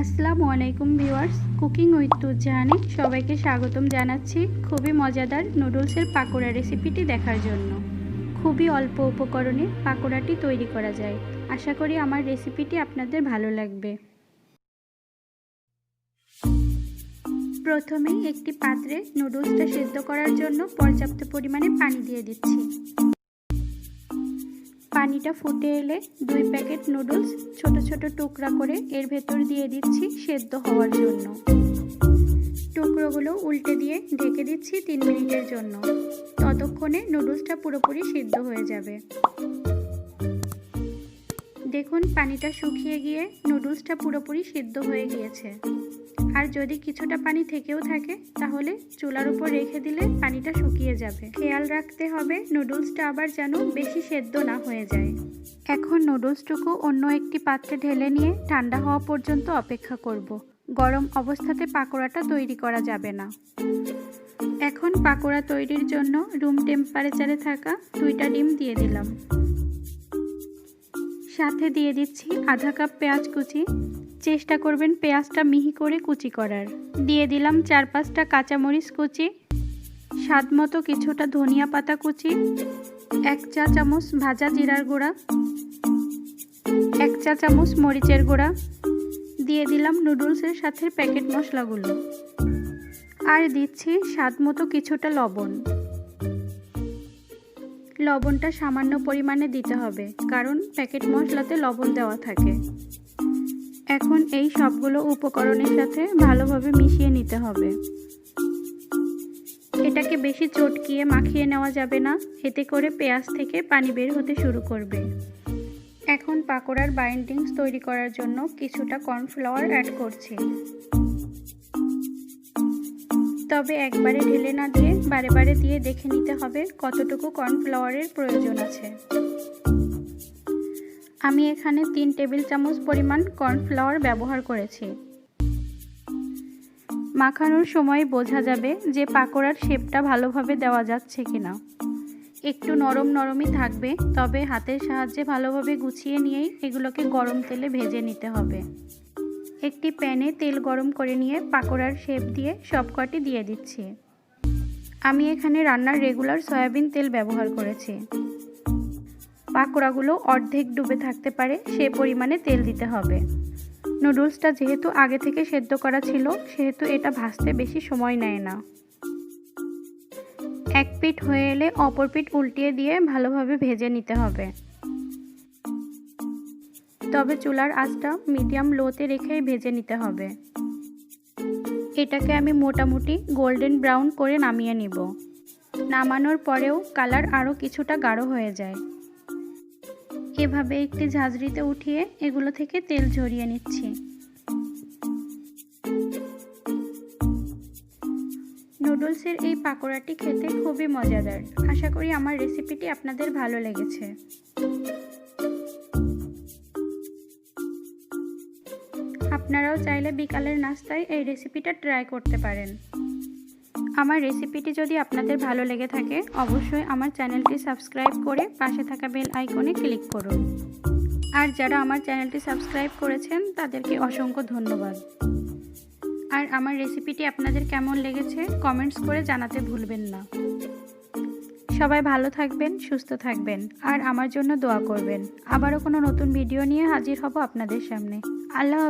আসসালামু আলাইকুম viewers, cooking with তুজাহানে সবাইকে স্বাগতম জানাচ্ছি খুবই মজাদার নুডলসের পাকোড়া রেসিপিটি দেখার জন্য। খুবই অল্প উপকরণে পাকোড়াটি তৈরি করা যায়। আশা করি আমার রেসিপিটি আপনাদের ভালো লাগবে। প্রথমে একটি পাত্রে নুডলসটা সিদ্ধ করার জন্য পর্যাপ্ত পরিমাণে পানি দিয়ে দিচ্ছি। পানিটা ফুটে এলে 2 প্যাকেট নুডলস ছোট ছোট টুকরা করে এর ভেতর দিয়ে দিচ্ছি সেদ্ধ হওয়ার জন্য। টুকরোগুলো উল্টে দিয়ে ঢেকে দিচ্ছি 3 মিনিটের জন্য। ততক্ষণে নুডলসটা পুরোপুরি সিদ্ধ হয়ে যাবে। দেখুন পানিটা শুকিয়ে গিয়ে নুডলসটা পুরোপুরি সিদ্ধ হয়ে গিয়েছে। আর যদি কিছুটা পানি থেকেও থাকে তাহলে চুলার উপর রেখে দিলে পানিটা শুকিয়ে যাবে। খেয়াল রাখতে হবে নুডলসটা আবার যেন বেশি সেদ্ধ না হয়ে যায়। এখন নুডলসটুকু অন্য একটি পাত্রে ঢেলে নিয়ে ঠান্ডা হওয়া পর্যন্ত অপেক্ষা করব। গরম অবস্থাতে পাকোড়াটা তৈরি করা যাবে না। এখন পাকোড়া তৈরির জন্য রুম টেম্পারেচারে থাকা 2টা ডিম দিয়ে দিলাম। সাথে দিয়ে দিচ্ছি আধা কাপ পেঁয়াজ কুচি। চেষ্টা করবেন পেঁয়াজটা মিহি করে কুচি করার। দিয়ে দিলাম 4-5টা কাঁচামরিচ কুচি, স্বাদ মতো কিছুটা ধনিয়া পাতা কুচি, 1 চা চামচ ভাজা জিরার গুঁড়া, 1 চা চামচ মরিচের গুঁড়া, দিয়ে দিলাম নুডলসের সাথে প্যাকেট মশলাগুলো, আর দিচ্ছি স্বাদ মতো কিছুটা লবণ। লবণটা সামান্য পরিমাণে দিতে হবে, কারণ প্যাকেট মশলাতে লবণ দেওয়া থাকে। এখন এই সবগুলো উপকরণের সাথে ভালোভাবে মিশিয়ে নিতে হবে। এটাকে বেশি চটকিয়ে মাখিয়ে নেওয়া যাবে না, এতে করে পেঁয়াজ থেকে পানি বের হতে শুরু করবে। এখন পাকোড়ার বাইন্ডিংস তৈরি করার জন্য কিছুটা কর্নফ্লাওয়ার অ্যাড করছি। তবে একবারে ঢেলে না দিয়ে বারে বারে দিয়ে দেখে নিতে হবে কতটুকু কর্নফ্লাওয়ারের প্রয়োজন আছে। আমি এখানে 3 টেবিল চামচ পরিমাণ কর্নফ্লাওয়ার ব্যবহার করেছি। মাখানোর সময় বোঝা যাবে যে পাকোড়ার শেপটা ভালোভাবে দেওয়া যাচ্ছে কিনা। একটু নরম নরমই থাকবে, তবে হাতের সাহায্যে ভালোভাবে গুছিয়ে নিয়েই এগুলোকে গরম তেলে ভেজে নিতে হবে। একটি প্যানে তেল গরম করে নিয়ে পাকোড়ার শেপ দিয়ে সবকটি দিয়ে দিচ্ছি। আমি এখানে রান্নার রেগুলার সয়াবিন তেল ব্যবহার করেছি। পাকোড়াগুলো অর্ধেক ডুবে থাকতে পারে সে পরিমাণে তেল দিতে হবে। নুডলসটা যেহেতু আগে থেকে সেদ্ধ করা ছিল, সেহেতু এটা ভাজতে বেশি সময় নেয় না। এক পিঠ হয়ে এলে অপর পিঠ উল্টিয়ে দিয়ে ভালোভাবে ভেজে নিতে হবে। তবে চুলার আঁচটা মিডিয়াম লোতে রেখেই ভেজে নিতে হবে। এটাকে আমি মোটামুটি গোল্ডেন ব্রাউন করে নামিয়ে নিব। নামানোর পরেও কালার আরও কিছুটা গাঢ় হয়ে যায়। এভাবে একটি ঝাঁঝরিতে উঠিয়ে এগুলো থেকে তেল ঝরিয়ে নিচ্ছি। নুডলসের এই পাকোড়াটি খেতে খুবই মজাদার। আশা করি আমার রেসিপিটি আপনাদের ভালো লেগেছে। আপনারাও চাইলে বিকালের নাস্তায় এই রেসিপিটা ট্রাই করতে পারেন। আমার রেসিপিটি যদি আপনাদের ভালো লেগে থাকে অবশ্যই আমার চ্যানেলটি সাবস্ক্রাইব করে পাশে থাকা বেল আইকনে ক্লিক করুন। আর যারা আমার চ্যানেলটি সাবস্ক্রাইব করেছেন তাদেরকে অসংখ্য ধন্যবাদ। আর আমার রেসিপিটি আপনাদের কেমন লেগেছে কমেন্টস করে জানাতে ভুলবেন না। সবাই ভালো থাকবেন, সুস্থ থাকবেন, আর আমার জন্য দোয়া করবেন। আবারও কোনো নতুন ভিডিও নিয়ে হাজির হব আপনাদের সামনে। আল্লাহ হাফেজ।